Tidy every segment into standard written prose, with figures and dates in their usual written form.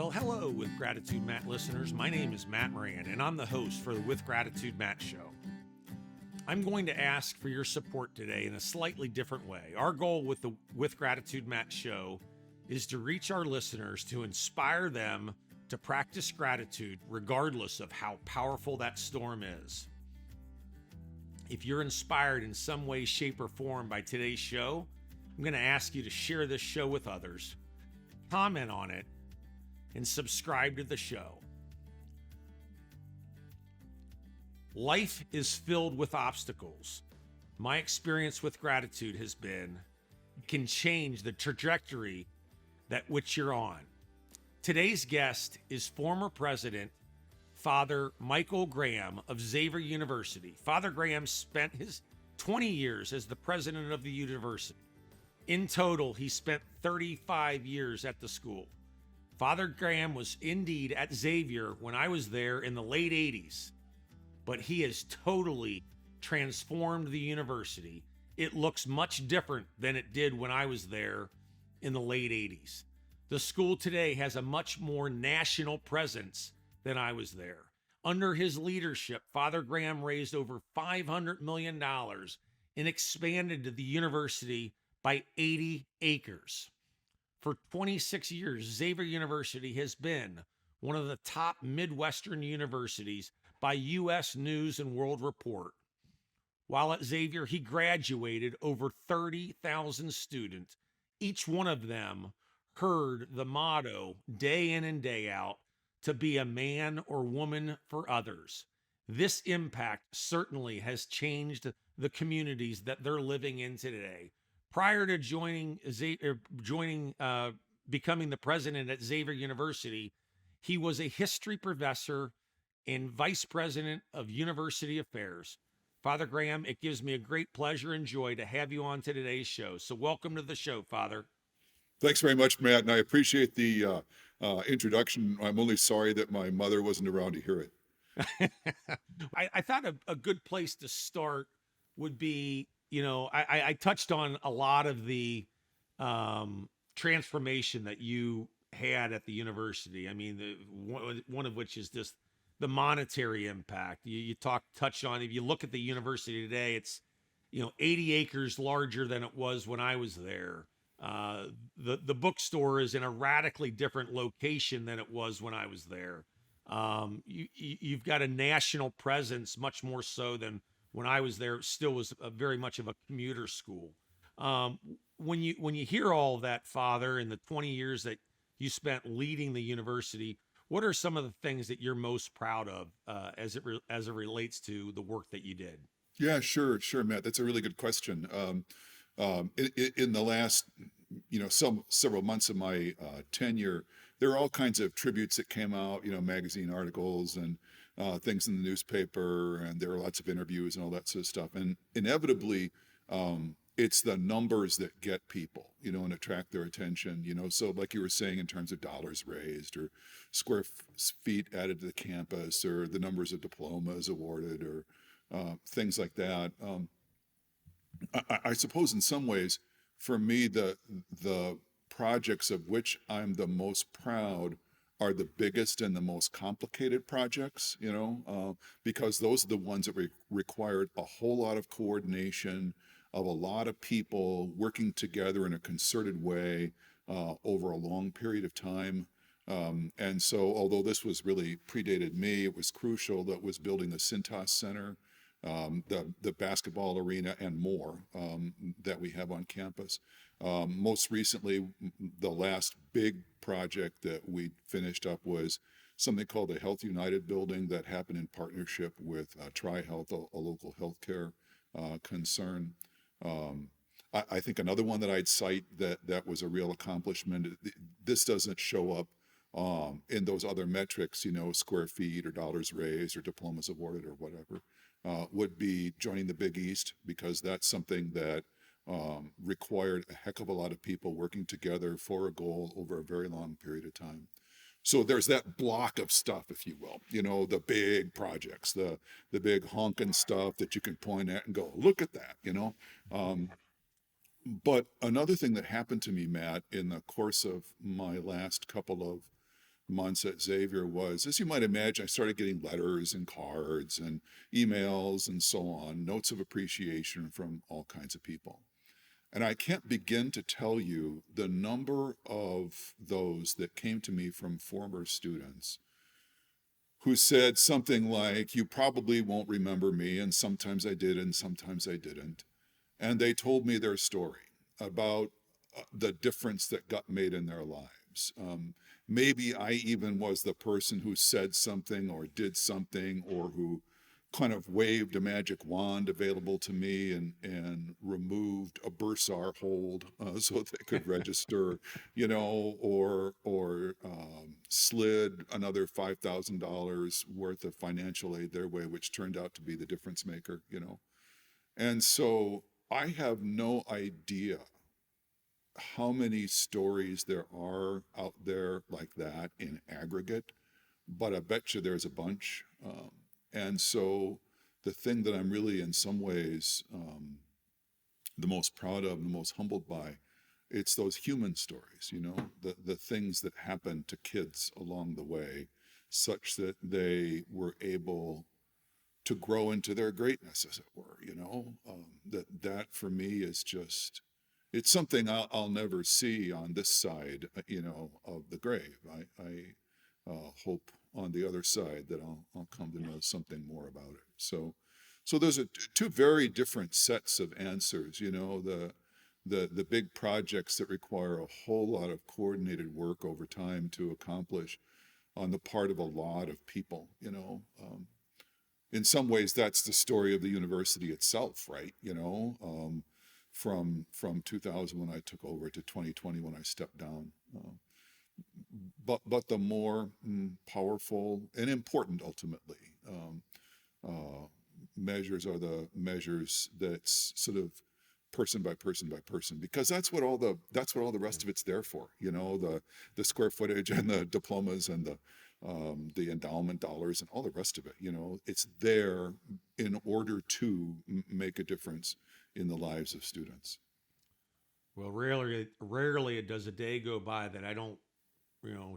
Well, hello, With Gratitude Matt listeners. My name is Matt Moran, and I'm the host for the With Gratitude Matt show. I'm going to ask for your support today in a slightly different way. Our goal with the With Gratitude Matt show is to reach our listeners to inspire them to practice gratitude regardless of how powerful that storm is. If you're inspired in some way, shape, or form by today's show, I'm going to ask you to share this show with others, comment on it, and subscribe to the show. Life is filled with obstacles. My experience with gratitude has been it can change the trajectory that which you're on. Today's guest is former president Father Michael Graham of Xavier University. Father Graham spent his 20 years as the president of the university. In total, he spent 35 years at the school. Father Graham was indeed at Xavier when I was there in the late 80s, but he has totally transformed the university. It looks much different than it did when I was there in the late 80s. The school today has a much more national presence than I was there. Under his leadership, Father Graham raised over $500 million and expanded the university by 80 acres. For 26 years, Xavier University has been one of the top Midwestern universities by U.S. News and World Report. While at Xavier, he graduated over 30,000 students. Each one of them heard the motto day in and day out to be a man or woman for others. This impact certainly has changed the communities that they're living in today. Prior to becoming the president at Xavier University, he was a history professor and vice president of university affairs. Father Graham, it gives me a great pleasure and joy to have you on to today's show. So welcome to the show, Father. Thanks very much, Matt, and I appreciate the introduction. I'm only sorry that my mother wasn't around to hear it. I thought a good place to start would be, I touched on a lot of the transformation that you had at the university. I mean, one of which is just the monetary impact. You touched on, if you look at the university today, it's, 80 acres larger than it was when I was there. The bookstore is in a radically different location than it was when I was there. You've got a national presence, much more so than when I was there. It still was very much of a commuter school. When you hear all of that, Father, in the 20 years that you spent leading the university, what are some of the things that you're most proud of as it relates to the work that you did? Yeah, sure, Matt. That's a really good question. In the last, several months of my tenure, there are all kinds of tributes that came out, magazine articles and things in the newspaper, and there are lots of interviews and all that sort of stuff. And inevitably, it's the numbers that get people, and attract their attention, So like you were saying, in terms of dollars raised or square feet added to the campus or the numbers of diplomas awarded or things like that. I suppose in some ways, for me, the projects of which I'm the most proud are the biggest and the most complicated projects, because those are the ones that required a whole lot of coordination of a lot of people working together in a concerted way over a long period of time. And so, although this was really predated me, it was crucial. That was building the Cintas Center, the basketball arena, and more that we have on campus. Most recently, the last big project that we finished up was something called the Health United building that happened in partnership with TriHealth, a local healthcare concern. I think another one that I'd cite that was a real accomplishment, this doesn't show up in those other metrics, square feet or dollars raised or diplomas awarded or whatever, would be joining the Big East, because that's something that required a heck of a lot of people working together for a goal over a very long period of time. So there's that block of stuff, if you will, the big projects, the big honking stuff that you can point at and go, look at that, But another thing that happened to me, Matt, in the course of my last couple of months at Xavier was, as you might imagine, I started getting letters and cards and emails and so on, notes of appreciation from all kinds of people. And I can't begin to tell you the number of those that came to me from former students who said something like, "You probably won't remember me," and sometimes I did, and sometimes I didn't. And they told me their story about the difference that got made in their lives. Maybe I even was the person who said something or did something or who kind of waved a magic wand available to me and removed a bursar hold so they could register, or slid another $5,000 worth of financial aid their way, which turned out to be the difference maker. And so I have no idea how many stories there are out there like that in aggregate, but I bet you there's a bunch. And so the thing that I'm really, in some ways, the most proud of, the most humbled by, it's those human stories, the things that happen to kids along the way, such that they were able to grow into their greatness, as it were. That for me is just, it's something I'll never see on this side, of the grave. I hope on the other side that I'll come to know something more about it. So those are two very different sets of answers. The big projects that require a whole lot of coordinated work over time to accomplish on the part of a lot of people. In some ways, that's the story of the university itself, right? From 2000 when I took over to 2020 when I stepped down. But the more powerful and important, ultimately, measures are the measures that's sort of person by person by person, because that's what all the rest of it's there for. The square footage and the diplomas and the endowment dollars and all the rest of it. It's there in order to make a difference in the lives of students. Well, rarely does a day go by that I don't,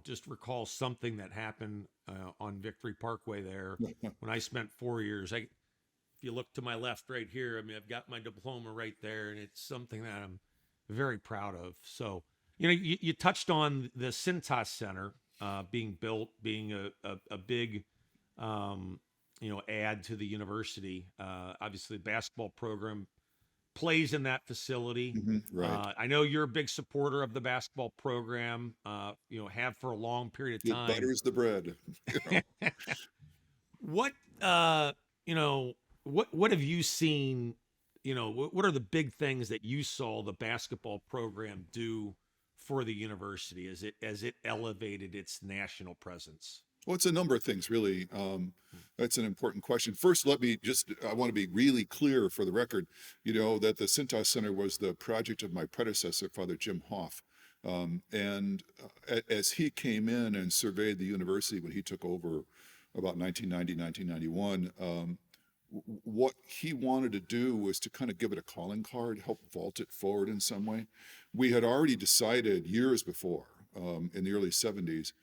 just recall something that happened on Victory Parkway there when I spent 4 years. If you look to my left right here, I mean, I've got my diploma right there, and it's something that I'm very proud of. So, you touched on the Cintas Center being built, being a big, add to the university. Obviously, the basketball program plays in that facility. Right. I know you're a big supporter of the basketball program. Have for a long period of It time. butters the bread. What what have you seen? What are the big things that you saw the basketball program do for the university as it elevated its national presence? Well, it's a number of things, really. That's an important question. First, I want to be really clear for the record, that the Cintas Center was the project of my predecessor, Father Jim Hoff. And as he came in and surveyed the university when he took over about 1990, 1991, what he wanted to do was to kind of give it a calling card, help vault it forward in some way. We had already decided years before, in the early 70s,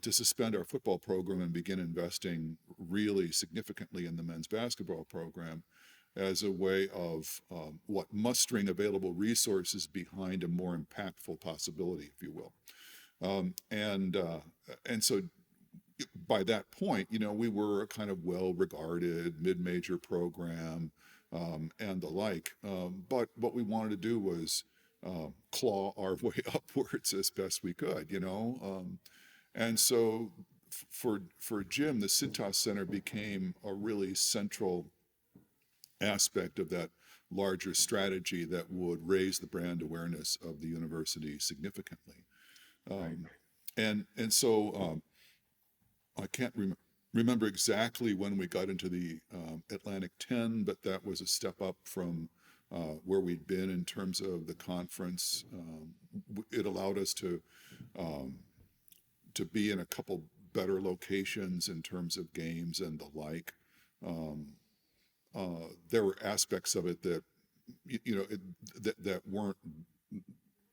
to suspend our football program and begin investing really significantly in the men's basketball program as a way of mustering available resources behind a more impactful possibility, if you will. And so by that point, we were a kind of well-regarded mid-major program and the like. But what we wanted to do was claw our way upwards as best we could, and so for Jim, the Cintas Center became a really central aspect of that larger strategy that would raise the brand awareness of the university significantly. And so I can't remember exactly when we got into the Atlantic 10, but that was a step up from where we'd been in terms of the conference. It allowed us to be in a couple better locations in terms of games and the like. There were aspects of it that, that weren't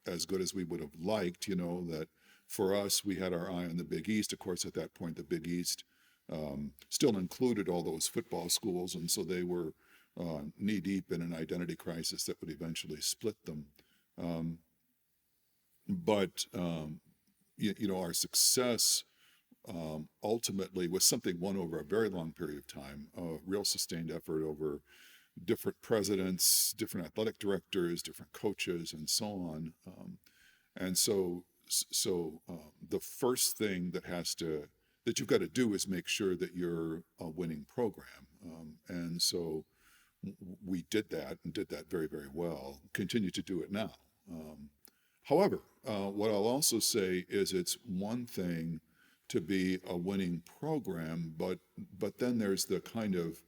as good as we would have liked, that For us, we had our eye on the Big East. Of course, at that point, the Big East still included all those football schools, and so they were knee deep in an identity crisis that would eventually split them. Um, but our success ultimately was something won over a very long period of time, a real sustained effort over different presidents, different athletic directors, different coaches, and so on. And so the first thing that you've got to do is make sure that you're a winning program. And so we did that and did that very, very well. Continue to do it now. However, what I'll also say is it's one thing to be a winning program, but then there's the kind of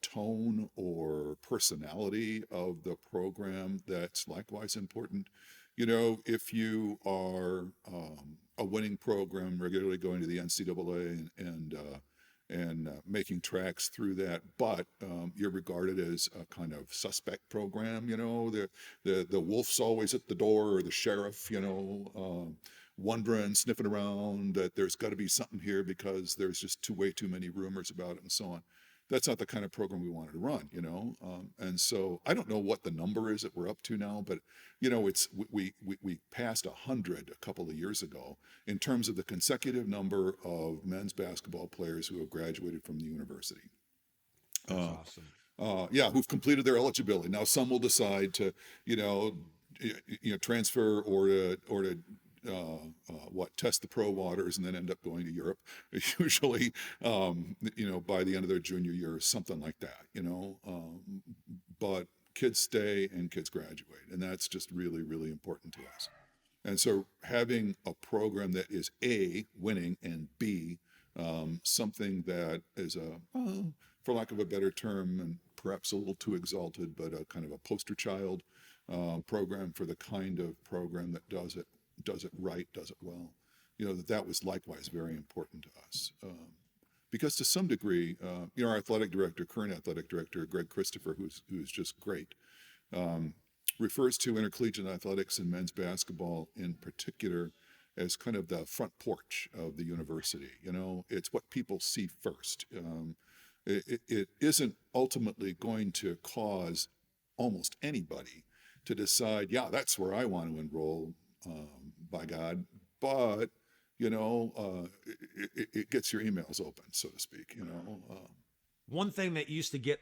tone or personality of the program that's likewise important. If you are a winning program, regularly going to the NCAA and making tracks through that, but you're regarded as a kind of suspect program. The wolf's always at the door, or the sheriff. Wondering, sniffing around that there's got to be something here because there's just way too many rumors about it and so on. That's not the kind of program we wanted to run, and so I don't know what the number is that we're up to now, but it's we passed 100 a couple of years ago in terms of the consecutive number of men's basketball players who have graduated from the university. That's Uh, awesome. yeah, who've completed their eligibility. Now some will decide to, transfer or to test the pro waters and then end up going to Europe, usually, by the end of their junior year or something like that, but kids stay and kids graduate. And that's just really, really important to us. And so having a program that is A, winning, and B, something that is for lack of a better term, and perhaps a little too exalted, but a kind of a poster child program for the kind of program that does it right, does it well. That was likewise very important to us. Because to some degree, our current athletic director, Greg Christopher, who's just great, refers to intercollegiate athletics and men's basketball in particular as kind of the front porch of the university. It's what people see first. It isn't ultimately going to cause almost anybody to decide, yeah, that's where I want to enroll, by God, but it gets your emails open, so to speak. One thing that used to get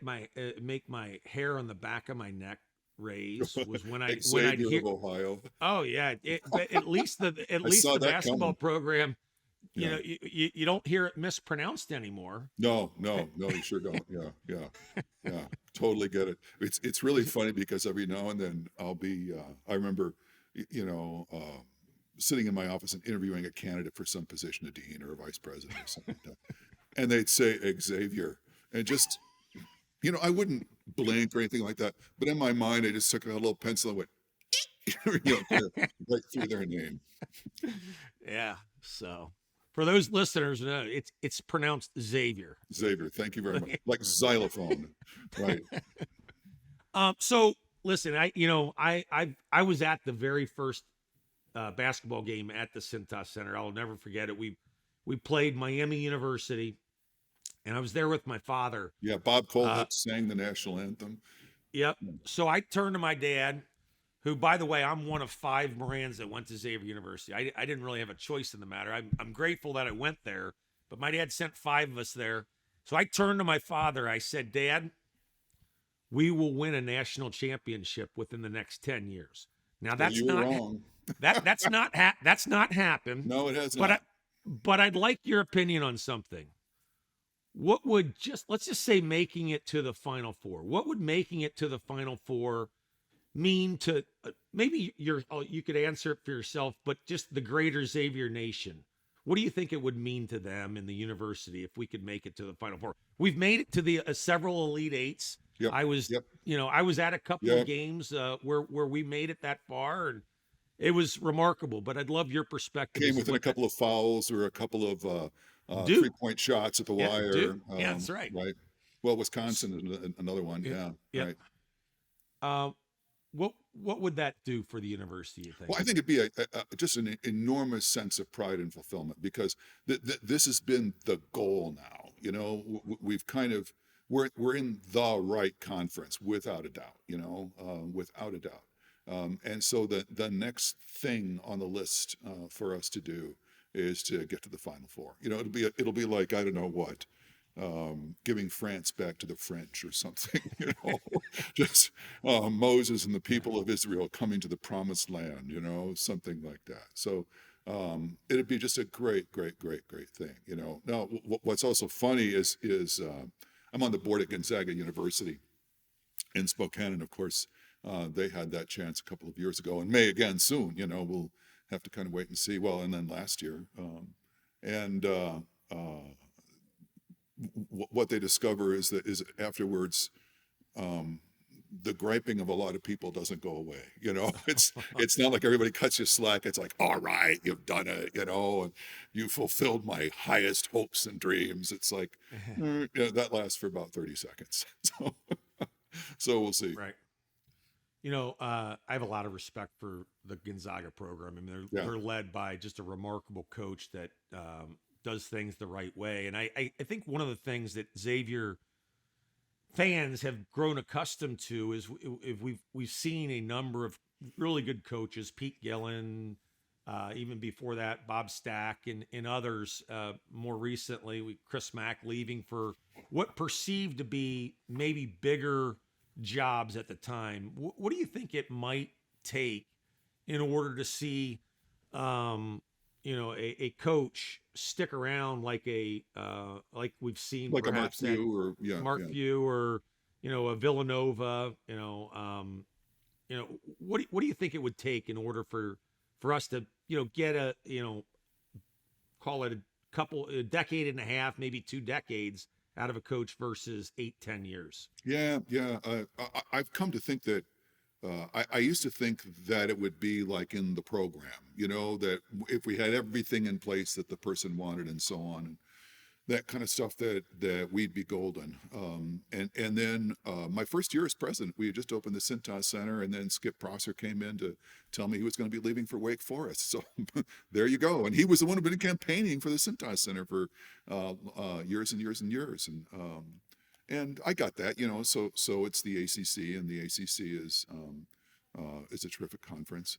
make my hair on the back of my neck raise was when I'd Xavier hear, of Ohio. oh yeah, but at least I saw the that basketball coming. program, Yeah. you don't hear it mispronounced anymore. No, you sure don't. Yeah. Totally get it. It's really funny because every now and then I remember, you know, sitting in my office and interviewing a candidate for some position, a dean or a vice president or something like that. And they'd say Xavier, and just, I wouldn't blink or anything like that. But in my mind, I just took a little pencil and went, right through their name. Yeah. So for those listeners, it's pronounced Xavier. Xavier, thank you very much. Like xylophone, right? So listen, I was at the very first basketball game at the Cintas Center. I'll never forget it. We played Miami University, and I was there with my father. Yeah, Bob Colhut sang the national anthem. Yep. So I turned to my dad, who, by the way, I'm one of 5 Morans that went to Xavier University. I didn't really have a choice in the matter. I'm grateful that I went there, but my dad sent 5 of us there. So I turned to my father. I said, Dad, we will win a national championship within the next 10 years. Now Well, that's you were not wrong. that's not happened. No, it has But not. but I'd like your opinion on something. What would let's just say making it to the Final Four? What would making it to the Final Four mean to maybe you could answer it for yourself, but just the greater Xavier Nation? What do you think it would mean to them in the university if we could make it to the Final Four? We've made it to the several Elite Eights. Yep. I was, Yep. I was at a couple Yep. of games where we made it that far, and it was remarkable. But I'd love your perspective. Came within a couple of fouls or a couple of Duke. 3-point shots at the wire. Duke. Yeah, that's right. Right. Well, Wisconsin is another one. Yeah. Yep. Right. what would that do for the university, you think? Well, I think it'd be just an enormous sense of pride and fulfillment because this has been the goal now. You know, we've kind of we're in the right conference without a doubt. You know, without a doubt. And so the next thing on the list for us to do is to get to the Final Four. You know, it'll be like I don't know what, giving France back to the French or something, you know, just Moses and the people of Israel coming to the promised land, you know, something like that. So it'd be just a great, great, great, great thing, you know. Now, what's also funny is I'm on the board at Gonzaga University in Spokane, and of course, they had that chance a couple of years ago and may again soon, you know, we'll have to kind of wait and see. Well, and then last year, and what they discover is that is afterwards, the griping of a lot of people doesn't go away. You know, it's not like everybody cuts you slack. It's like, all right, you've done it, you know, and you fulfilled my highest hopes and dreams. It's like, you know, that lasts for about 30 seconds. So, so we'll see. Right. You know, I have a lot of respect for the Gonzaga program. I mean, Yeah. they're led by just a remarkable coach that does things the right way. And I think one of the things that Xavier fans have grown accustomed to is if we've seen a number of really good coaches, Pete Gillen, even before that, Bob Stack and others. More recently, Chris Mack leaving for what perceived to be maybe bigger jobs at the time. What do you think it might take in order to see, a coach stick around like we've seen Like a Mark perhaps at Few or yeah, Mark yeah. Few or a Villanova? What do you think it would take in order for us to get call it a decade and a half, maybe 2 decades out of a coach versus 8-10 years? Yeah, yeah. I've come to think that I used to think that it would be like in the program, you know, that if we had everything in place that the person wanted and so on, and that kind of stuff, that we'd be golden. And then my first year as president, we had just opened the Cintas Center, and then Skip Prosser came in to tell me he was going to be leaving for Wake Forest. So there you go. And he was the one who'd been campaigning for the Cintas Center for years and years and years. And I got that, you know. So it's the ACC, and the ACC is a terrific conference.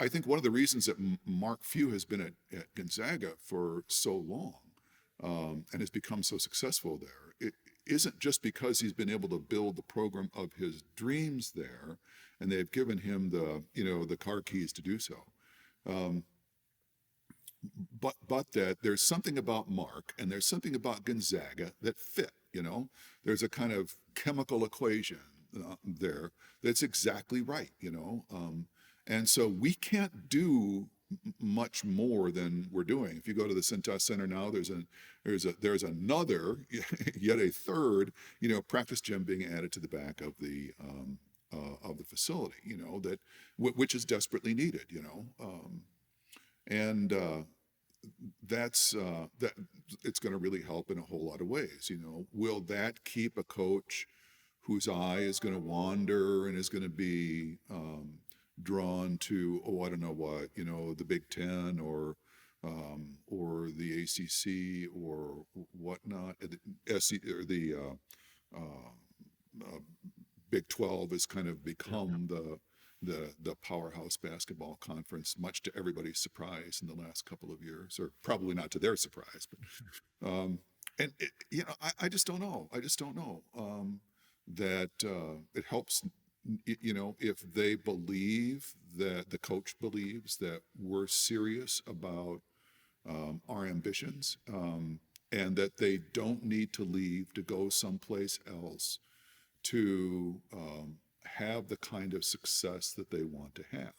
I think one of the reasons that Mark Few has been at Gonzaga for so long and has become so successful there, it isn't just because he's been able to build the program of his dreams there, and they've given him the car keys to do so. But that there's something about Mark and there's something about Gonzaga that fit. You know, there's a kind of chemical equation there that's exactly right. You know. And so we can't do much more than we're doing. If you go to the Cintas Center now, there's another, yet a third, practice gym being added to the back of the facility, that which is desperately needed, and that's that it's going to really help in a whole lot of ways. Will that keep a coach whose eye is going to wander and is going to be drawn to, I don't know what, the Big Ten or the ACC or whatnot, or the Big 12 has kind of become the powerhouse basketball conference, much to everybody's surprise in the last couple of years, or probably not to their surprise, but and I just don't know. I just don't know that it helps. If they believe that the coach believes that we're serious about our ambitions, and that they don't need to leave to go someplace else to have the kind of success that they want to have.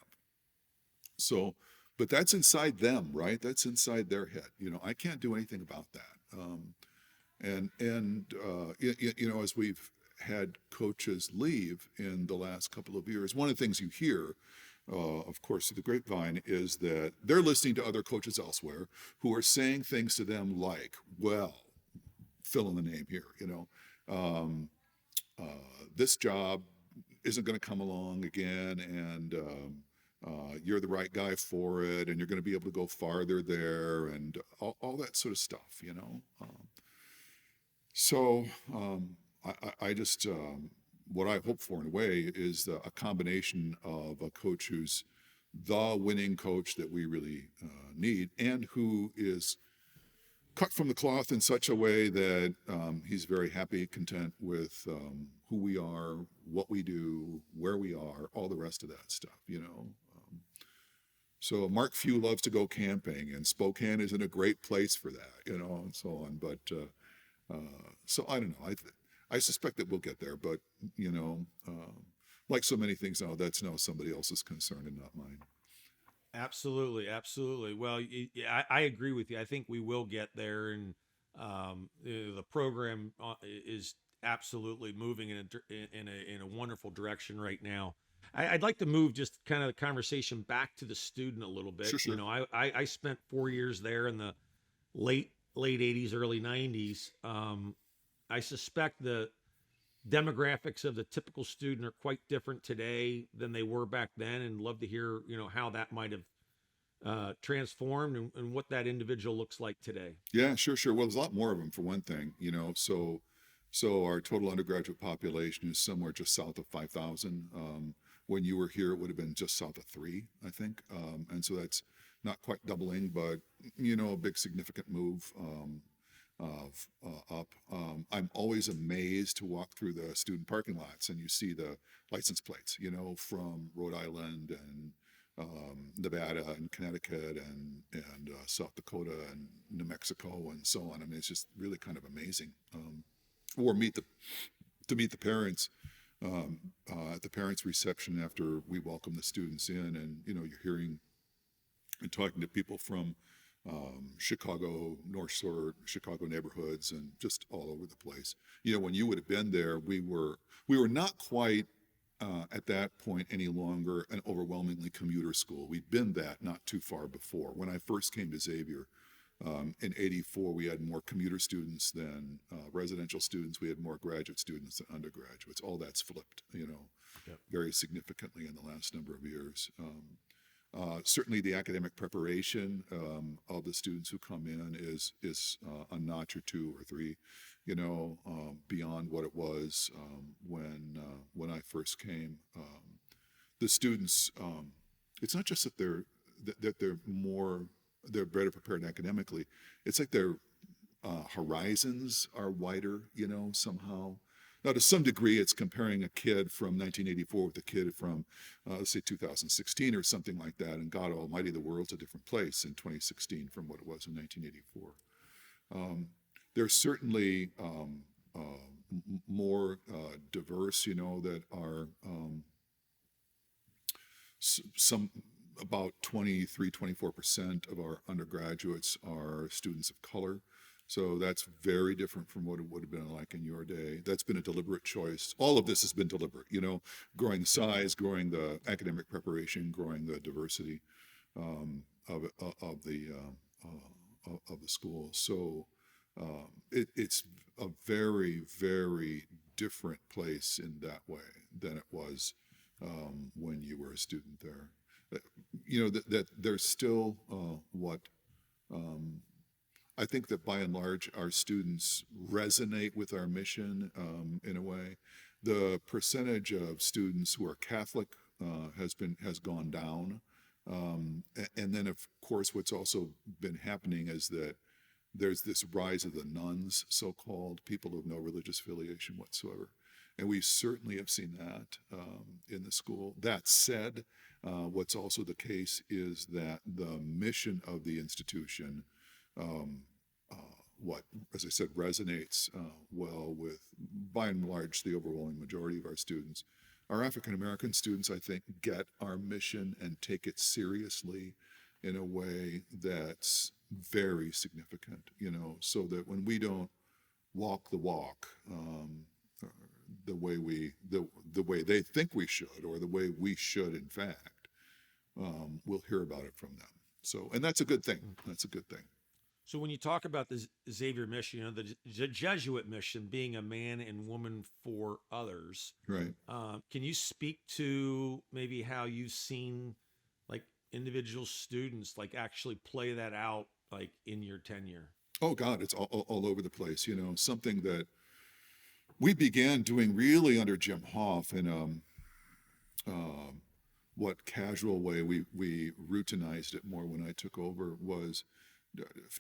So, but that's inside them, right? That's inside their head. I can't do anything about that. As we've had coaches leave in the last couple of years, one of the things you hear, of course, through the grapevine, is that they're listening to other coaches elsewhere who are saying things to them like, well, fill in the name here, this job isn't going to come along again, and you're the right guy for it, and you're going to be able to go farther there, and all that sort of stuff, you know. So I just what I hope for in a way is a combination of a coach who's the winning coach that we really need, and who is cut from the cloth in such a way that he's very happy, content with who we are, what we do, where we are, all the rest of that stuff, you know. So Mark Few loves to go camping, and Spokane isn't a great place for that, you know, and so on. But so I don't know. I suspect that we'll get there, but you know, like so many things now, that's now somebody else's concern and not mine. Absolutely, absolutely. Well, I agree with you. I think we will get there, and the program is absolutely moving in a wonderful direction right now. I'd like to move just kind of the conversation back to the student a little bit. Sure, You sure. know, I spent 4 years there in the late '80s, early '90s. I suspect the demographics of the typical student are quite different today than they were back then, and love to hear, you know, how that might have transformed, and what that individual looks like today. Yeah, sure, sure. Well, there's a lot more of them for one thing, you know. So our total undergraduate population is somewhere just south of 5,000. When you were here, it would have been just south of three, I think. And so that's not quite doubling, but you know, a big significant move of up. I'm always amazed to walk through the student parking lots and you see the license plates, you know, from Rhode Island and Nevada and Connecticut and South Dakota and New Mexico and so on. I mean, it's just really kind of amazing. Or meet the parents at the parents' reception after we welcome the students in, and you know, you're hearing and talking to people from Chicago, North Shore, Chicago neighborhoods, and just all over the place. You know, when you would have been there, we were not quite at that point any longer an overwhelmingly commuter school. We'd been that not too far before. When I first came to Xavier in '84, we had more commuter students than residential students. We had more graduate students than undergraduates. All that's flipped, you know, Yep. very significantly in the last number of years. Certainly, the academic preparation of the students who come in is a notch or two or three, you know, beyond what it was when I first came. The students, it's not just that they're better prepared academically. It's like their horizons are wider, you know, somehow. Now, to some degree, it's comparing a kid from 1984 with a kid from, let's say, 2016 or something like that. And God Almighty, the world's a different place in 2016 from what it was in 1984. There's certainly more diverse, you know, that are some about 24% of our undergraduates are students of color. So that's very different from what it would have been like in your day. That's been a deliberate choice. All of this has been deliberate, you know, growing the size, growing the academic preparation, growing the diversity of the school. So it's a very, very different place in that way than it was when you were a student there. You know, that there's still what I think that by and large our students resonate with our mission in a way. The percentage of students who are Catholic has gone down, and then of course what's also been happening is that there's this rise of the nuns, so-called people of no religious affiliation whatsoever, and we certainly have seen that in the school. That said, what's also the case is that the mission of the institution, what, as I said, resonates well with, by and large, the overwhelming majority of our students. Our African American students, I think, get our mission and take it seriously in a way that's very significant, you know, so that when we don't walk the walk the way they think we should, or the way we should, in fact, we'll hear about it from them. So, and that's a good thing. That's a good thing. So when you talk about the Xavier mission, you know, the Jesuit mission, being a man and woman for others, Right. can you speak to maybe how you've seen like individual students like actually play that out like in your tenure? Oh God, it's all over the place. You know, something that we began doing really under Jim Hoff in um, what casual way we routinized it more when I took over was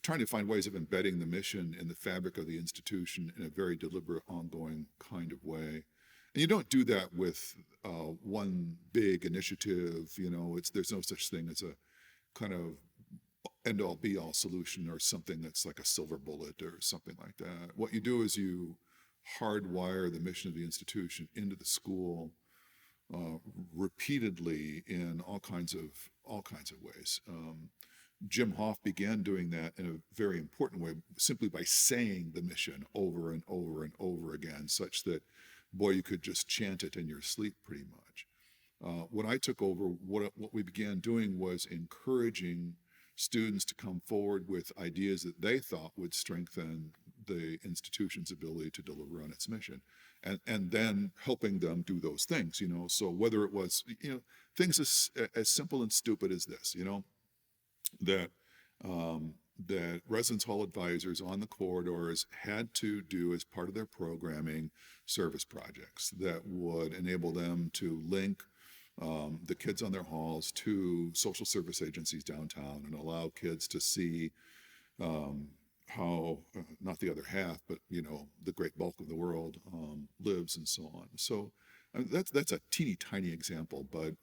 trying to find ways of embedding the mission in the fabric of the institution in a very deliberate, ongoing kind of way. And you don't do that with one big initiative. You know, it's there's no such thing as a kind of end all be all solution or something that's like a silver bullet or something like that. What you do is you hardwire the mission of the institution into the school uh, repeatedly in all kinds of ways. Jim Hoff began doing that in a very important way, simply by saying the mission over and over and over again, such that, boy, you could just chant it in your sleep pretty much. When I took over, what we began doing was encouraging students to come forward with ideas that they thought would strengthen the institution's ability to deliver on its mission, and then helping them do those things. You know, so whether it was things as simple and stupid as this, that that residence hall advisors on the corridors had to do as part of their programming service projects that would enable them to link the kids on their halls to social service agencies downtown and allow kids to see how not the other half, but the great bulk of the world lives and so on. So that's a teeny tiny example, but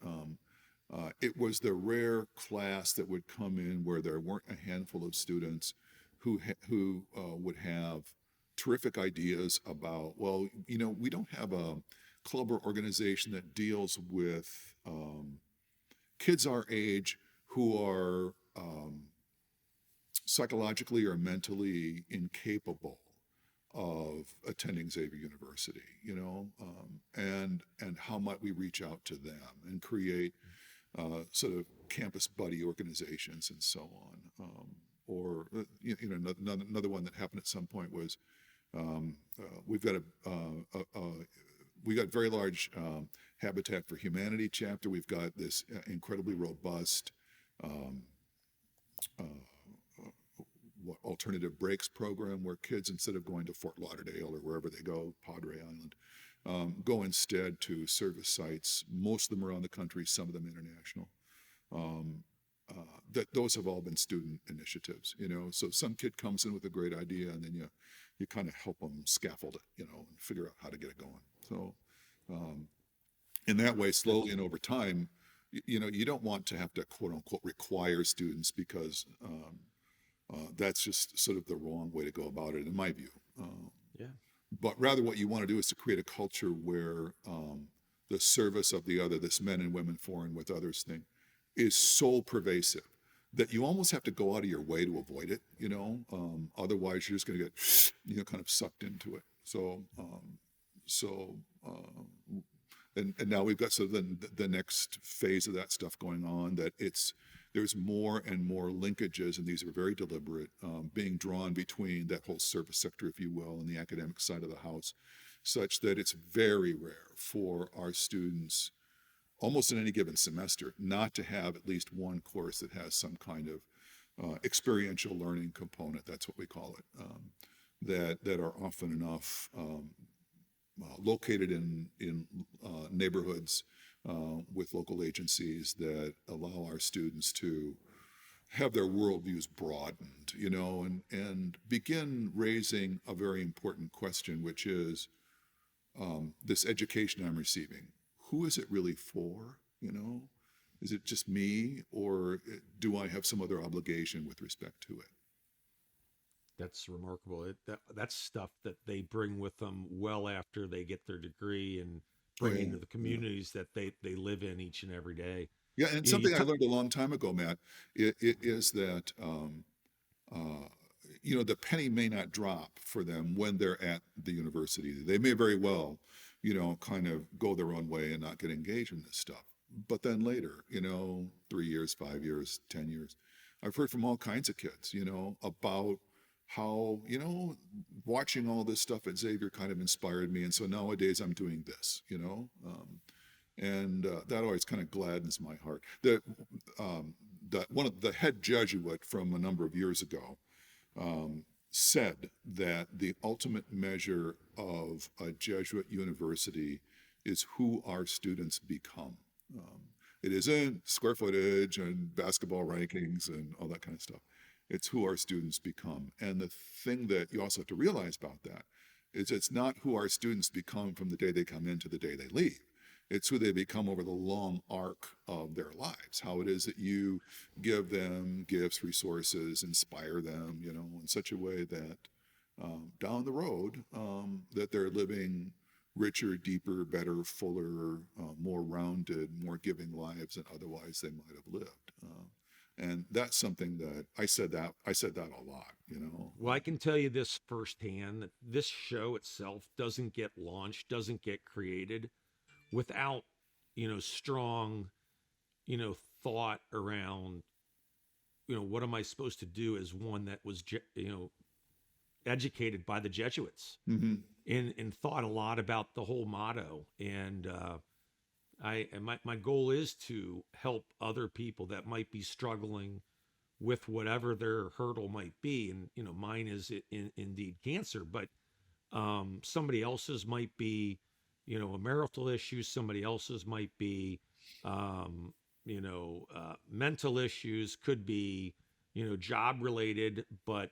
it was the rare class that would come in where there weren't a handful of students who would have terrific ideas about, well, we don't have a club or organization that deals with kids our age who are psychologically or mentally incapable of attending Xavier University, and how might we reach out to them and create sort of campus buddy organizations and so on. Or another one that happened at some point was we've got we got very large Habitat for Humanity chapter. We've got this incredibly robust alternative breaks program where kids, instead of going to Fort Lauderdale or wherever they go, Padre Island, go instead to service sites. Most of them around the country, some of them international. That those have all been student initiatives, So some kid comes in with a great idea, and then you kind of help them scaffold it, and figure out how to get it going. So in that way, slowly and over time, you don't want to have to quote unquote require students, because that's just sort of the wrong way to go about it, in my view. Yeah. But rather, what you want to do is to create a culture where the service of the other, this men and women for and with others thing, is so pervasive that you almost have to go out of your way to avoid it. Otherwise, you're just going to get kind of sucked into it. And now we've got sort of the next phase of that stuff going on, that there's more and more linkages, and these are very deliberate, being drawn between that whole service sector, if you will, and the academic side of the house, such that it's very rare for our students, almost in any given semester, not to have at least one course that has some kind of experiential learning component. That's what we call it. That are often enough located in neighborhoods with local agencies that allow our students to have their worldviews broadened, and begin raising a very important question, which is this education I'm receiving. Who is it really for? Is it just me, or do I have some other obligation with respect to it? That's remarkable. That's stuff that they bring with them well after they get their degree and bring into the communities that they live in each and every day. Yeah, and something I learned a long time ago, Matt, it is that the penny may not drop for them when they're at the university. They may very well, kind of go their own way and not get engaged in this stuff. But then later, 3 years, 5 years, 10 years, I've heard from all kinds of kids, about how, watching all this stuff at Xavier kind of inspired me. And so nowadays I'm doing this, and that always kind of gladdens my heart. One of the head Jesuit from a number of years ago said that the ultimate measure of a Jesuit university is who our students become. It isn't square footage and basketball rankings and all that kind of stuff. It's who our students become. And the thing that you also have to realize about that is it's not who our students become from the day they come in to the day they leave. It's who they become over the long arc of their lives, how it is that you give them gifts, resources, inspire them, in such a way that down the road, that they're living richer, deeper, better, fuller, more rounded, more giving lives than otherwise they might have lived. And that's something that I said that a lot. Well, I can tell you this firsthand, that this show itself doesn't get launched, doesn't get created without, strong, thought around, what am I supposed to do as one that was, educated by the Jesuits, Mm-hmm. and thought a lot about the whole motto. And my goal is to help other people that might be struggling with whatever their hurdle might be. And, mine is indeed cancer, but somebody else's might be, a marital issue. Somebody else's might be, mental issues, could be, job related. But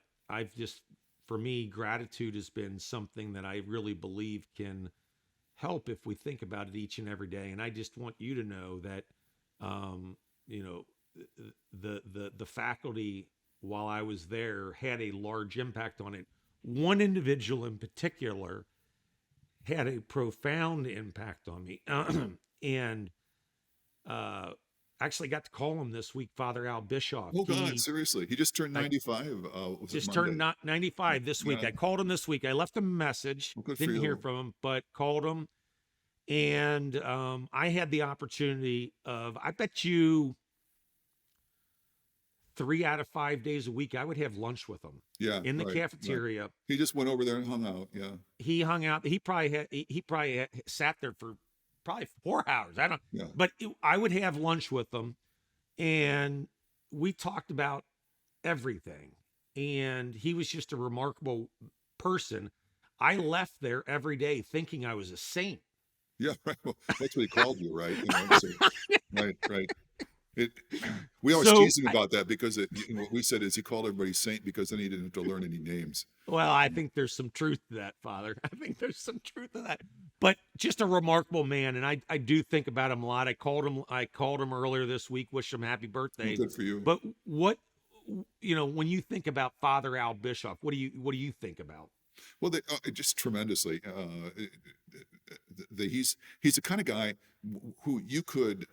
for me, gratitude has been something that I really believe can help if we think about it each and every day. And I just want you to know that, the faculty, while I was there, had a large impact on it. One individual in particular had a profound impact on me. And actually got to call him this week, Father Al Bischoff. Oh God, seriously. He just turned 95. Was just it turned Monday? 95 this week. Yeah. I called him this week. I left him a message. Well, good for Didn't hear you. from him, but called him. And I had the opportunity of, I bet you 3 out of 5 days a week, I would have lunch with him Yeah. in the Right. cafeteria. He just went over there and hung out. Yeah. He hung out. He probably had sat there for probably 4 hours. I don't, Yeah. but I would have lunch with him, and we talked about everything. And he was just a remarkable person. I left there every day thinking I was a saint. Yeah. Right. Well, that's what he called you, right? So, right. We always tease him about that because what we said is he called everybody saint because then he didn't have to learn any names. Well, I think there's some truth to that, Father. I think there's some truth to that. But just a remarkable man, and I do think about him a lot. I called him earlier this week, wished him happy birthday. Well, good for you. But what, when you think about Father Al Bischoff, what do you think about? Well, just tremendously. He's the kind of guy who you could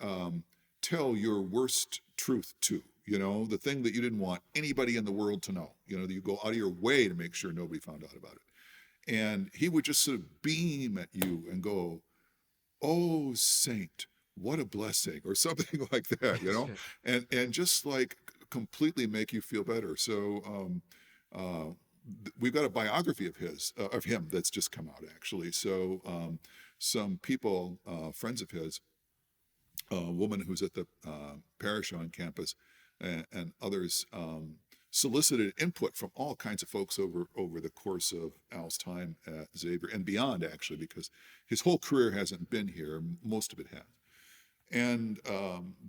tell your worst truth to. The thing that you didn't want anybody in the world to know. That you go out of your way to make sure nobody found out about it. And he would just sort of beam at you and go, "Oh, saint, what a blessing," or something like that. And just like completely make you feel better. So we've got a biography of him that's just come out actually. So some people, friends of his, a woman who's at the parish on campus, and others solicited input from all kinds of folks over the course of Al's time at Xavier and beyond, actually, because his whole career hasn't been here. Most of it has. And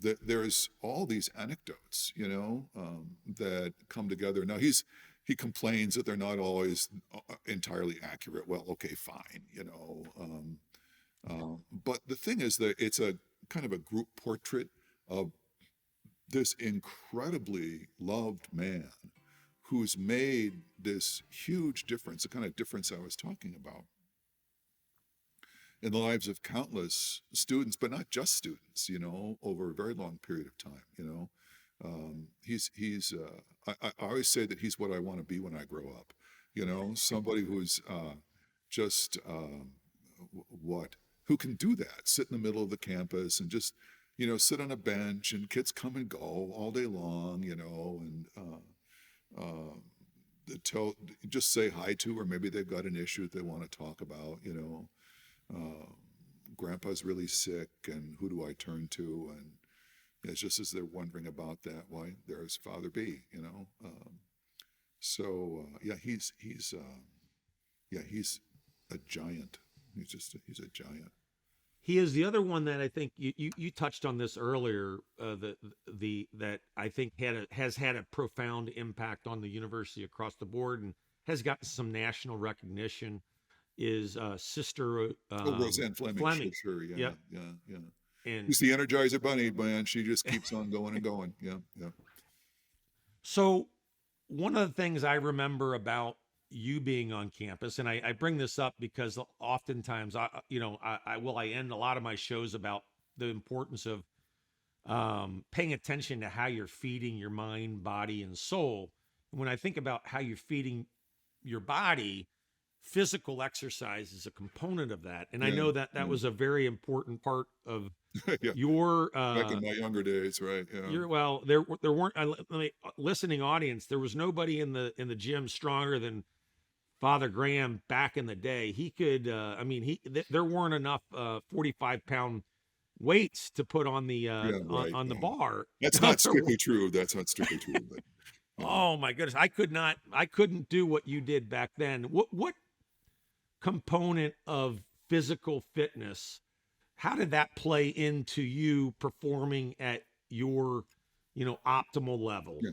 there's all these anecdotes, that come together. Now he complains that they're not always entirely accurate. Well, okay, fine, but the thing is that it's a kind of a group portrait of this incredibly loved man who's made this huge difference, the kind of difference I was talking about, in the lives of countless students, but not just students, over a very long period of time. I always say that he's what I want to be when I grow up, somebody who's just who can do that, sit in the middle of the campus and just, sit on a bench and kids come and go all day long, and tell just say hi to, or maybe they've got an issue that they want to talk about. Uh, Grandpa's really sick, and who do I turn to? And it's just as they're wondering about that, why there's Father B. Yeah, he's a giant. He's a giant. He is the other one that I think you touched on this earlier. That I think has had a profound impact on the university across the board and has gotten some national recognition. Is Sister Oh, Roseanne Fleming, Fleming? sure, yeah, Yep. yeah. And She's the Energizer Bunny, man. She just keeps on going and going. Yeah, yeah. so one of the things I remember about you being on campus, and I bring this up because oftentimes I end a lot of my shows about the importance of paying attention to how you're feeding your mind, body, and soul. And when I think about how you're feeding your body, physical exercise is a component of that. And I Yeah, know that yeah, was a very important part of yeah. your Back in my younger days, right? Yeah, well, there weren't let me, listening audience. There was nobody in the gym stronger than Father Graham back in the day. He could, there weren't enough 45-pound weights to put on the yeah, right. on the bar. That's not strictly true. That's not strictly true, but yeah. Oh my goodness, I couldn't do what you did back then. What component of physical fitness, how did that play into you performing at your, optimal level? Yeah,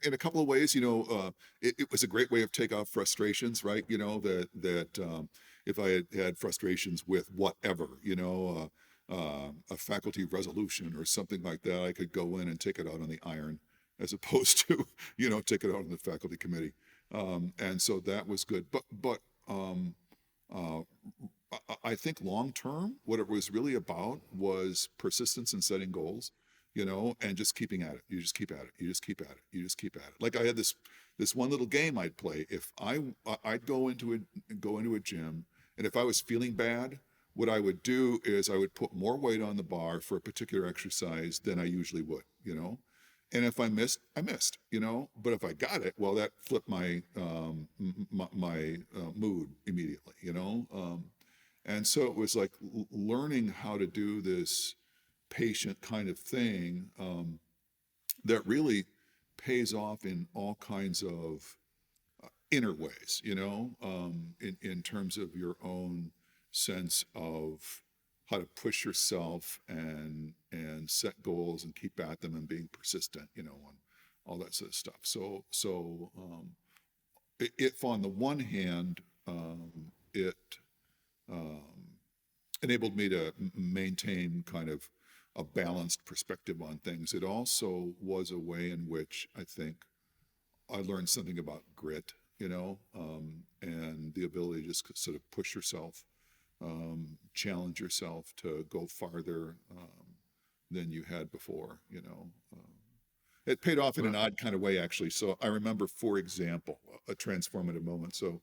in a couple of ways, it was a great way of take off frustrations, right? That if I had frustrations with whatever, a faculty resolution or something like that, I could go in and take it out on the iron, as opposed to, take it out on the faculty committee, and so that was good. But uh, I think long term, what it was really about was persistence in setting goals, and just keeping at it. You just keep at it. You just keep at it. You just keep at it. Like I had this one little game I'd play. If I'd go into a gym, and if I was feeling bad, what I would do is I would put more weight on the bar for a particular exercise than I usually would, And if I missed, I missed, But if I got it, well, that flipped my mood immediately, And so it was like learning how to do this patient kind of thing, that really pays off in all kinds of inner ways, in terms of your own sense of how to push yourself and set goals and keep at them and being persistent, and all that sort of stuff. If on the one hand, it enabled me to maintain kind of a balanced perspective on things, it also was a way in which I think I learned something about grit, and the ability to just sort of push yourself, challenge yourself to go farther than you had before. It paid off in an odd kind of way, actually. So I remember, for example, a transformative moment. So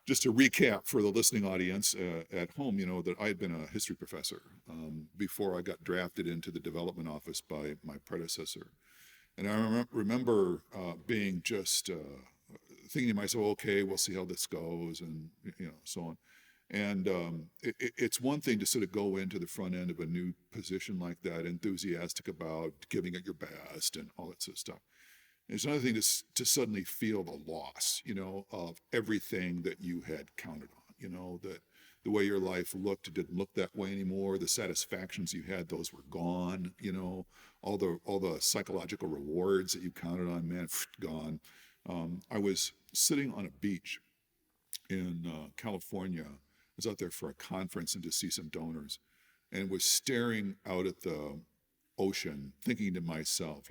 just to recap for the listening audience at home, that I had been a history professor before I got drafted into the development office by my predecessor. And I remember being just thinking to myself, okay, we'll see how this goes, and so on. And it's one thing to sort of go into the front end of a new position like that, enthusiastic about giving it your best and all that sort of stuff. It's another thing to suddenly feel the loss, of everything that you had counted on, that the way your life looked, it didn't look that way anymore. The satisfactions you had, those were gone, all the psychological rewards that you counted on, man, gone. I was sitting on a beach in California. I was out there for a conference and to see some donors, and was staring out at the ocean, thinking to myself,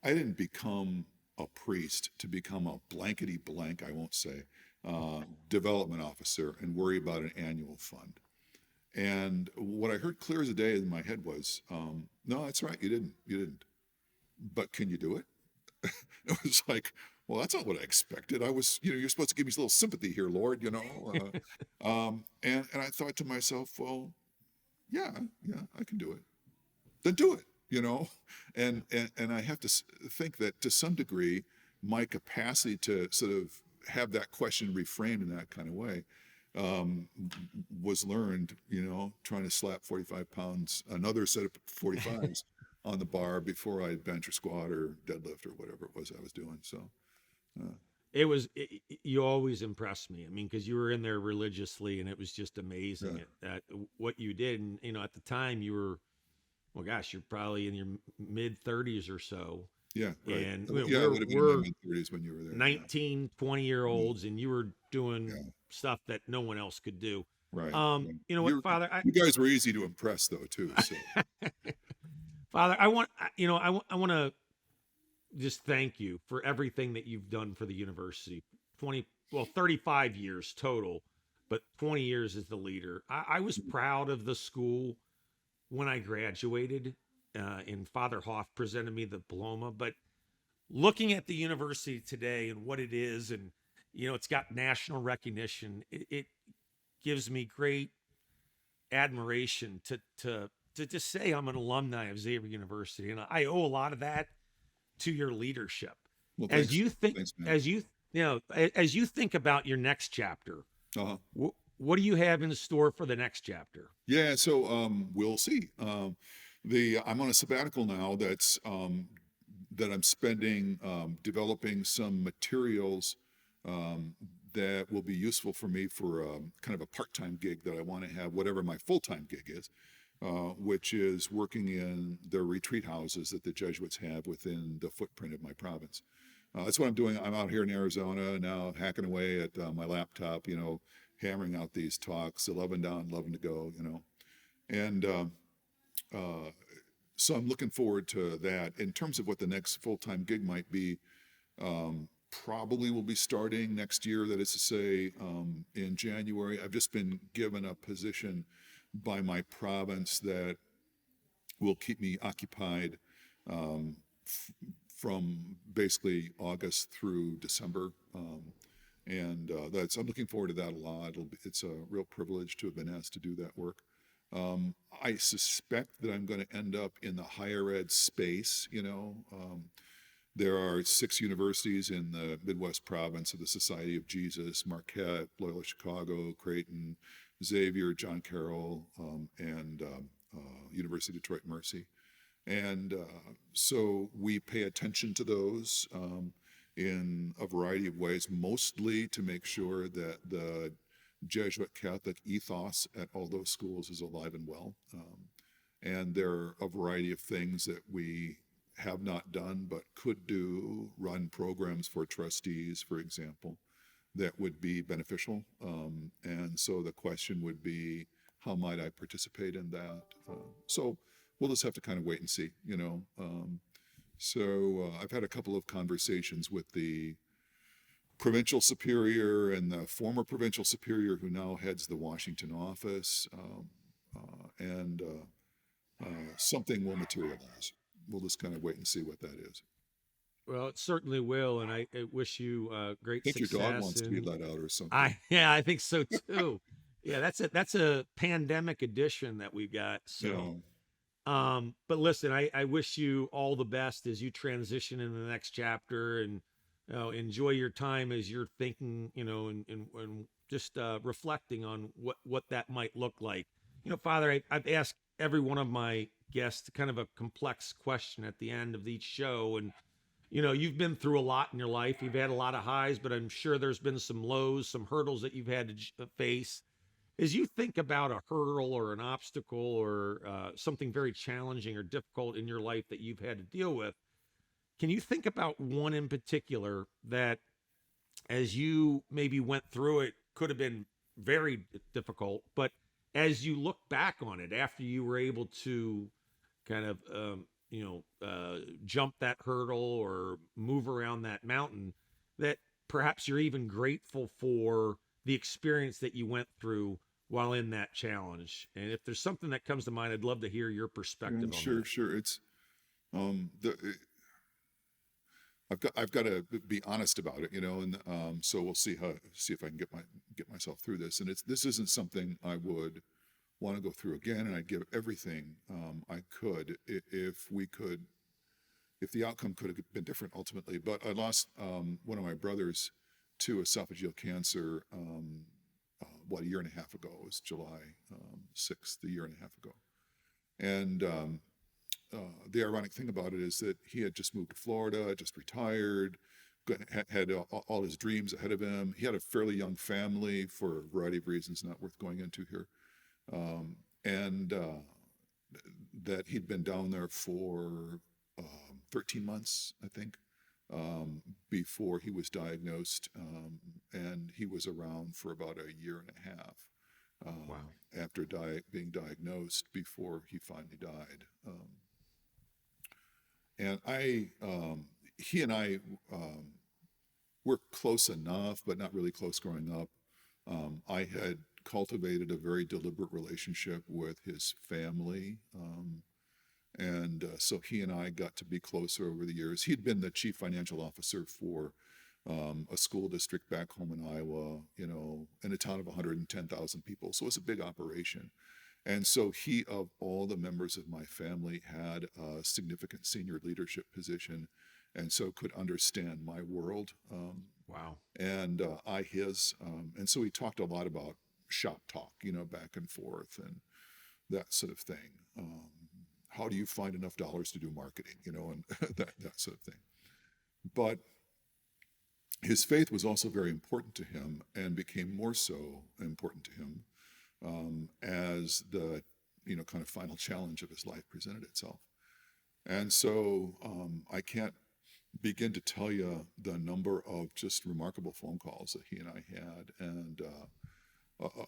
I didn't become a priest to become a blankety blank, I won't say, development officer and worry about an annual fund. And what I heard clear as a day in my head was, no, that's right, you didn't. But can you do it? It was like, well, that's not what I expected. I was, you're supposed to give me a little sympathy here, Lord, and I thought to myself, well, yeah, I can do it. then do it, you know? And I have to think that to some degree, my capacity to sort of have that question reframed in that kind of way um, was learned, you know, trying to slap 45 pounds, another set of 45s on the bar before I bench or squat or deadlift or whatever it was I was doing. So, uh, You always impressed me. I mean, because you were in there religiously, and it was just yeah, amazing at what you did. And at the time, you were, well, gosh, you're probably in your mid 30s or so, yeah, right. and Yeah, I we're would have been in my we're mid 30s when you were there. Yeah, 19, 20-year yeah, olds, and you were doing yeah. stuff that no one else could do. Right, right. You know what, Father? You guys were easy to impress though too. So Father, I want to just thank you for everything that you've done for the university. 35 years total, but 20 years as the leader. I was proud of the school when I graduated, and Father Hoff presented me the diploma. But looking at the university today and what it is, and it's got national recognition, it gives me great admiration to just say I'm an alumni of Xavier University, and I owe a lot of that to your leadership. well, As thanks, you think, thanks, man. as you as you think about your next chapter, Uh-huh. what do you have in store for the next chapter? Yeah, so we'll see. The I'm on a sabbatical now. That I'm spending developing some materials um, that will be useful for me for kind of a part-time gig that I want to have, whatever my full-time gig is, which is working in the retreat houses that the Jesuits have within the footprint of my province. That's what I'm doing. I'm out here in Arizona now, hacking away at my laptop, you know, hammering out these talks, 11 down, 11 to go, you know. And uh, so I'm looking forward to that. In terms of what the next full-time gig might be, probably will be starting next year. That is to say, in January. I've just been given a position by my province that will keep me occupied from basically August through December. And that's I'm looking forward to that a lot. It's a real privilege to have been asked to do that work. I suspect that I'm going to end up in the higher ed space. You know, there are 6 universities in the Midwest province of the Society of Jesus: Marquette, Loyola Chicago, Creighton, Xavier, John Carroll, and University of Detroit Mercy. And so we pay attention to those in a variety of ways, mostly to make sure that the Jesuit Catholic ethos at all those schools is alive and well. And there are a variety of things that we have not done but could do, run programs for trustees, for example, that would be beneficial. And so the question would be, how might I participate in that? So we'll just have to kind of wait and see, you know. I've had a couple of conversations with the provincial superior and the former provincial superior who now heads the Washington office, and something will materialize. We'll just kind of wait and see what that is. Well, it certainly will, and I wish you I great think your dog success. wants to be And let out or something. I think so too. Yeah, that's a pandemic edition that we've got. So, Yeah, but listen, I wish you all the best as you transition into the next chapter, and enjoy your time as you're thinking, and just reflecting on what that might look like. Father, I've asked every one of my guests kind of a complex question at the end of each show, and you've been through a lot in your life. You've had a lot of highs, but I'm sure there's been some lows, some hurdles that you've had to face. As you think about a hurdle or an obstacle or something very challenging or difficult in your life that you've had to deal with, can you think about one in particular that, as you maybe went through it, could have been very difficult, but as you look back on it after you were able to kind of, jump that hurdle or move around that mountain, that perhaps you're even grateful for the experience that you went through while in that challenge? And if there's something that comes to mind, I'd love to hear your yeah, perspective on sure, that. sure. It's the I've got to be honest about it, you know, and so we'll see if I can get myself through this. And this isn't something I would want to go through again, and I'd give everything I could if the outcome could have been different ultimately. But I lost one of my brothers to esophageal cancer, a year and a half ago. It was July 6th, a year and a half ago. And the ironic thing about it is that he had just moved to Florida, just retired, had all his dreams ahead of him. He had a fairly young family for a variety of reasons not worth going into here. And that he'd been down there for 13 months, I think, before he was diagnosed. And he was around for about a year and a half Wow. after being diagnosed before he finally died. He and I were close enough, but not really close growing up. I had cultivated a very deliberate relationship with his family. So he and I got to be closer over the years. He'd been the chief financial officer for a school district back home in Iowa, in a town of 110,000 people. So it was a big operation. And so he, of all the members of my family, had a significant senior leadership position, and so could understand my world. Wow. And I his. And so we talked a lot about shop talk, back and forth and that sort of thing. How do you find enough dollars to do marketing, and that sort of thing. But his faith was also very important to him and became more so important to him as the, kind of final challenge of his life presented itself. And so I can't begin to tell you the number of just remarkable phone calls that he and I had. And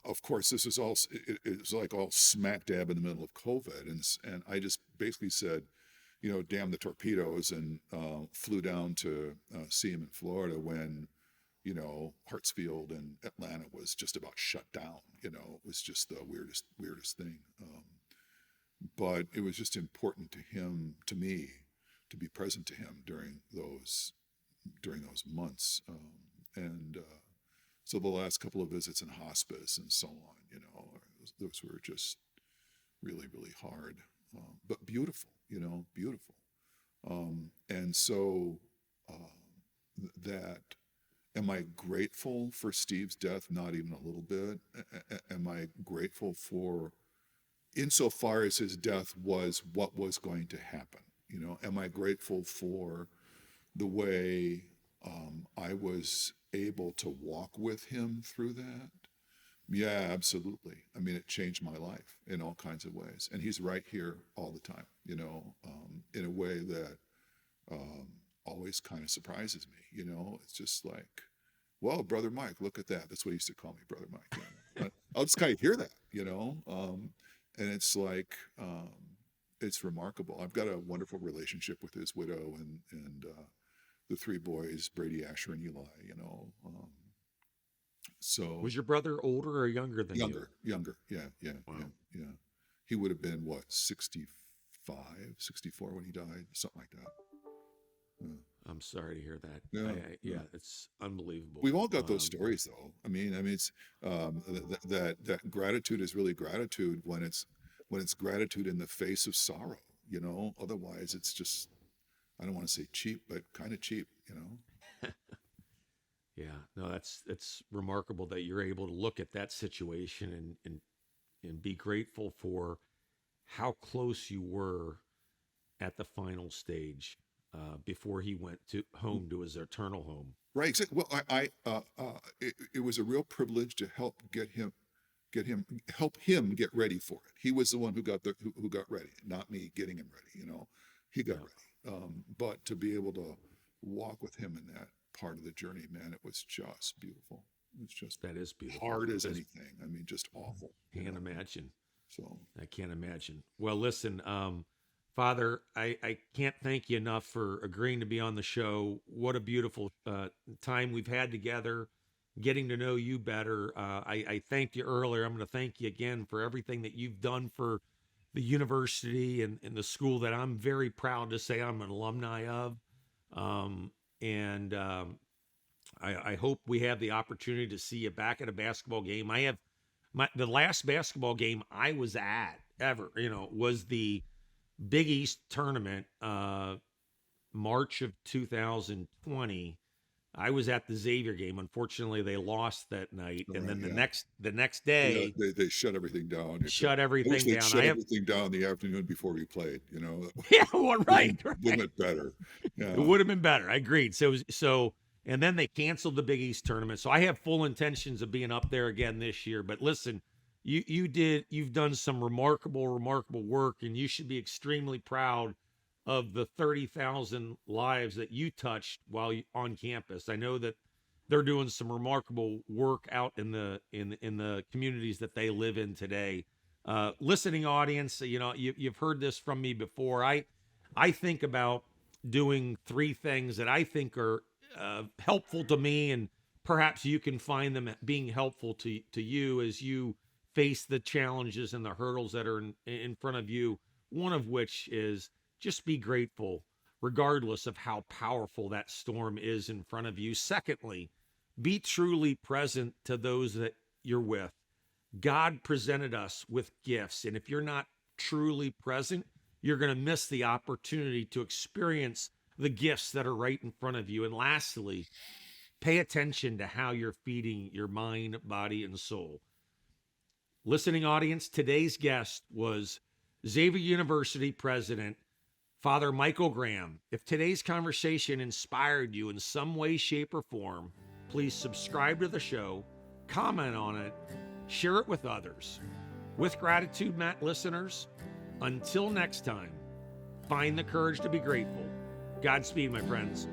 of course, this is all, it was like all smack dab in the middle of COVID. And I just basically said, damn the torpedoes, and flew down to see him in Florida when, Hartsfield and Atlanta was just about shut down. It was just the weirdest thing. But it was just important to me, to be present to him during those months. So the last couple of visits in hospice and so on, those were just really, really hard, but beautiful, beautiful. And so that, am I grateful for Steve's death? Not even a little bit. Am I grateful for, insofar as his death was what was going to happen? Am I grateful for the way I was able to walk with him through that? Yeah, absolutely. I mean, it changed my life in all kinds of ways. And he's right here all the time, in a way that always kind of surprises me. It's just like, well, Brother Mike, look at that. That's what he used to call me, Brother Mike. I'll just kind of hear that, and it's like, it's remarkable. I've got a wonderful relationship with his widow and the three boys, Brady, Asher, and Eli, so. Was your brother older or younger than you? Younger. Yeah. Wow. Yeah. He would have been, 65, 64 when he died, something like that. I'm sorry to hear that. Yeah. It's unbelievable. We've all got those stories, though. I mean, it's that gratitude is really gratitude when it's gratitude in the face of sorrow. Otherwise, it's just, I don't want to say cheap, but kind of cheap. Yeah, no, it's remarkable that you're able to look at that situation and be grateful for how close you were at the final stage before he went home to his eternal home. Right. Exactly. Well, it was a real privilege to help help him get ready for it. He was the one who got ready, not me getting him ready. He got ready. But to be able to walk with him in that part of the journey, man, it was just beautiful. It's just, that is beautiful. Hard as anything. I mean, just awful. Can't imagine. So I can't imagine. Well, listen, Father, I can't thank you enough for agreeing to be on the show. What a beautiful time we've had together, getting to know you better. I thanked you earlier. I'm going to thank you again for everything that you've done for the university and the school that I'm very proud to say I'm an alumni of. I hope we have the opportunity to see you back at a basketball game. I have The last basketball game I was at ever, was the Big East tournament, March of 2020. I was at the Xavier game. Unfortunately, they lost that night, and then the next Yeah, day they shut everything down. shut I wish everything they'd down. shut everything down the afternoon before we played. Yeah, well, right, Would right. have been better. It Yeah. would have been better. I agreed. And then they canceled the Big East tournament. So I have full intentions of being up there again this year. But listen, you've done some remarkable work, and you should be extremely proud of the 30,000 lives that you touched while on campus. I know that they're doing some remarkable work out in the communities that they live in today. Listening audience, you've heard this from me before. I think about doing three things that I think are helpful to me, and perhaps you can find them being helpful to you as you face the challenges and the hurdles that are in front of you. One of which is just be grateful, regardless of how powerful that storm is in front of you. Secondly, be truly present to those that you're with. God presented us with gifts, and if you're not truly present, you're going to miss the opportunity to experience the gifts that are right in front of you. And lastly, pay attention to how you're feeding your mind, body, and soul. Listening audience, today's guest was Xavier University president, Father Michael Graham. If today's conversation inspired you in some way, shape, or form, please subscribe to the show, comment on it, share it with others. With gratitude, Matt listeners, until next time, find the courage to be grateful. Godspeed, my friends.